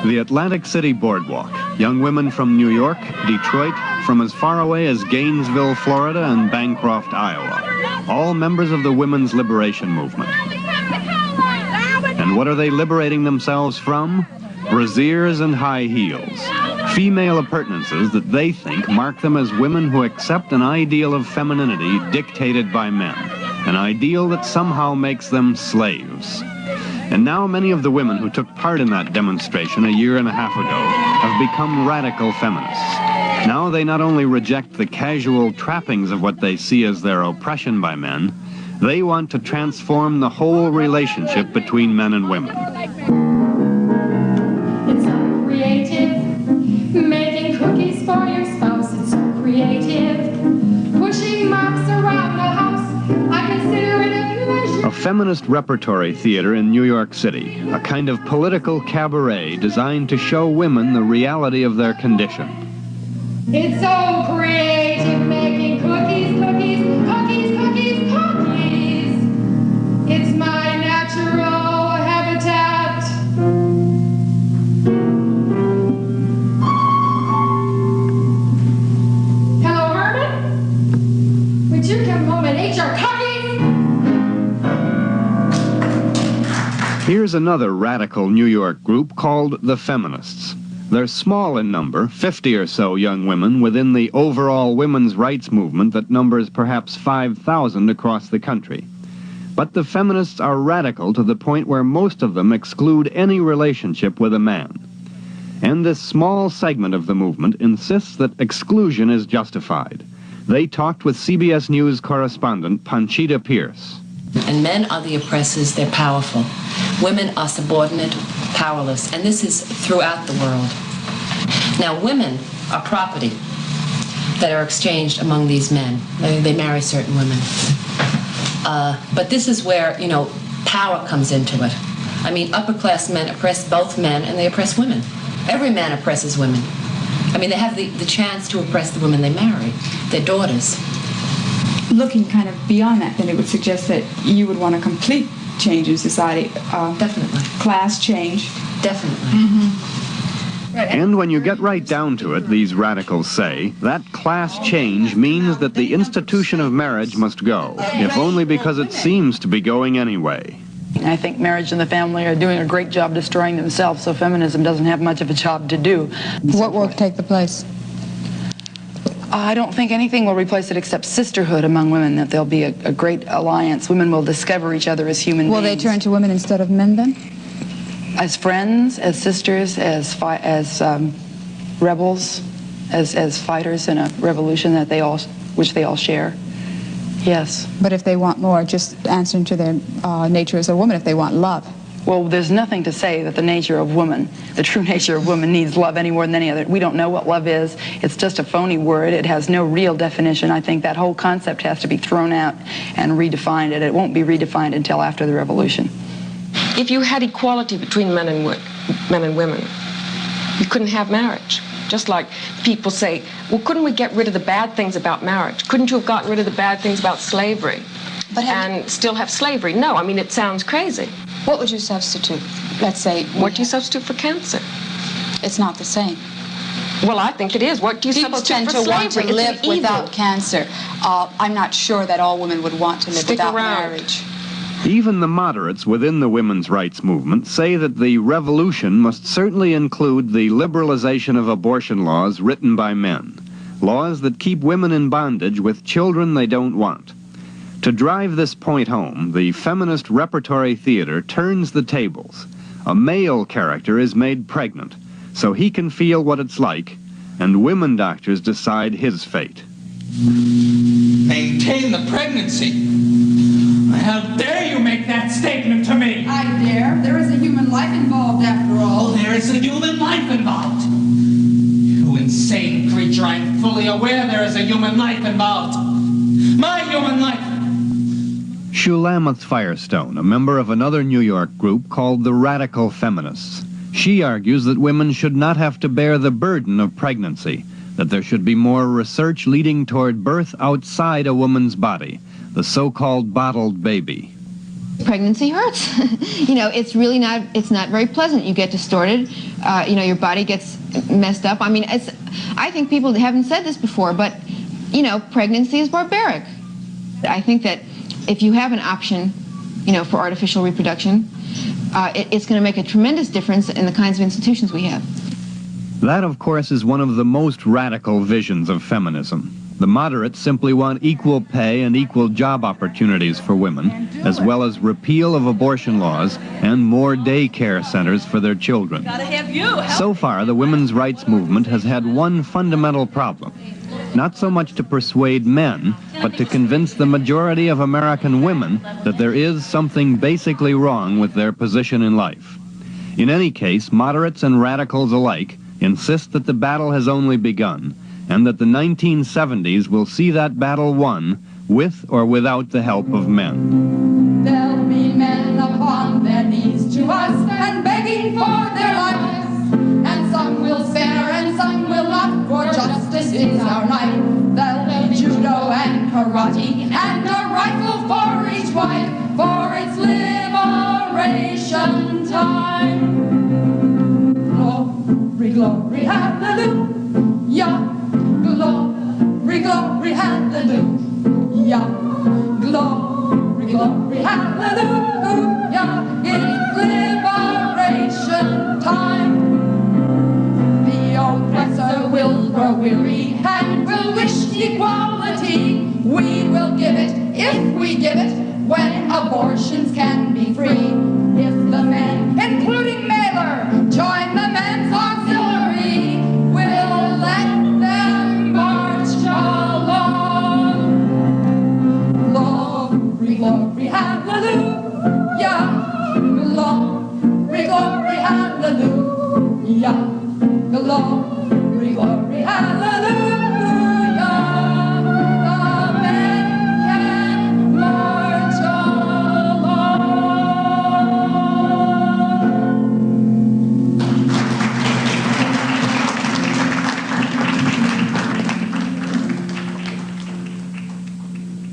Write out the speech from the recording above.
The Atlantic City Boardwalk. Young women from New York, Detroit, from as far away as Gainesville, Florida, and Bancroft, Iowa. All members of the women's liberation movement. And what are they liberating themselves from? Brassieres and high heels. Female appurtenances that they think mark them as women who accept an ideal of femininity dictated by men. An ideal that somehow makes them slaves. And now many of the women who took part in that demonstration a year and a half ago have become radical feminists. Now they not only reject the casual trappings of what they see as their oppression by men, they want to transform the whole relationship between men and women. It's so creative, making cookies for your spouse, it's so creative, pushing mops around the house, I consider it a pleasure. A feminist repertory theater in New York City, a kind of political cabaret designed to show women the reality of their condition. It's so creative, making cookies, cookies, cookies, cookies, cookies. It's my natural habitat. Hello, Herman? Would you come home and eat your cookies? Here's another radical New York group called the Feminists. They're small in number, 50 or so young women within the overall women's rights movement that numbers perhaps 5,000 across the country. But the feminists are radical to the point where most of them exclude any relationship with a man. And this small segment of the movement insists that exclusion is justified. They talked with CBS News correspondent Panchita Pierce. And men are the oppressors, they're powerful. Women are subordinate, powerless, and this is throughout the world. Now, women are property that are exchanged among these men. They marry certain women. But this is where, power comes into it. I mean, upper-class men oppress both men, and they oppress women. Every man oppresses women. I mean, they have the chance to oppress the women they marry, their daughters. Looking kind of beyond that, then it would suggest that you would want a complete change in society. Definitely. Class change. Definitely. Mm-hmm. And when you get right down to it, these radicals say, that class change means that the institution of marriage must go, if only because it seems to be going anyway. I think marriage and the family are doing a great job destroying themselves, so feminism doesn't have much of a job to do. What will take the place? I don't think anything will replace it except sisterhood among women, that there'll be a great alliance. Women will discover each other as human beings. Will they turn to women instead of men then? As friends, as sisters, as rebels, as fighters in a revolution that which they all share. Yes. But if they want more, just answering to their nature as a woman, if they want love. Well, there's nothing to say that the nature of woman, the true nature of woman, needs love any more than any other. We don't know what love is. It's just a phony word. It has no real definition. I think that whole concept has to be thrown out and redefined. It won't be redefined until after the revolution. If you had equality between men and women, you couldn't have marriage. Just like people say, well, couldn't we get rid of the bad things about marriage? Couldn't you have gotten rid of the bad things about slavery and still have slavery? No, I mean, it sounds crazy. What would you substitute? Let's say... What do you substitute for cancer? It's not the same. Well, I think it is. What do you substitute for slavery? People tend to want to live without cancer. I'm not sure that all women would want to live without marriage. Even the moderates within the women's rights movement say that the revolution must certainly include the liberalization of abortion laws written by men. Laws that keep women in bondage with children they don't want. To drive this point home, the feminist repertory theater turns the tables. A male character is made pregnant, so he can feel what it's like, and women doctors decide his fate. Maintain the pregnancy? How dare you make that statement to me? I dare. There is a human life involved after all. Oh, there is a human life involved. You insane creature, I'm fully aware there is a human life involved. My human life. Shulamith Firestone, a member of another New York group called the Radical Feminists. She argues that women should not have to bear the burden of pregnancy, that there should be more research leading toward birth outside a woman's body, the so-called bottled baby. Pregnancy hurts. You know, it's really not, it's not very pleasant. You get distorted, you know, your body gets messed up. I mean, I think people haven't said this before, but, you know, pregnancy is barbaric. I think that if you have an option, you know, for artificial reproduction, it's going to make a tremendous difference in the kinds of institutions we have. That, of course, is one of the most radical visions of feminism. The moderates simply want equal pay and equal job opportunities for women, as well as repeal of abortion laws and more daycare centers for their children. So far, the women's rights movement has had one fundamental problem. Not so much to persuade men, but to convince the majority of American women that there is something basically wrong with their position in life. In any case, moderates and radicals alike insist that the battle has only begun, and that the 1970s will see that battle won, with or without the help of men. There'll be men upon their knees to us and begging for their lives, and some will spare and some will not, for justice is our knife. There'll be judo and karate and a rifle for each wife, for it's liberation time. Glory, glory, hallelujah. Glory, glory, hallelujah. Glory, glory, hallelujah. It's liberation time. The oppressor will grow weary and will wish equality. We will give it, if we give it, when abortions can be free. If the men, including Mailer, join the men's auxiliary, we'll let them march along. Glory, glory, hallelujah. Glory, glory, hallelujah. Glory, glory, hallelujah.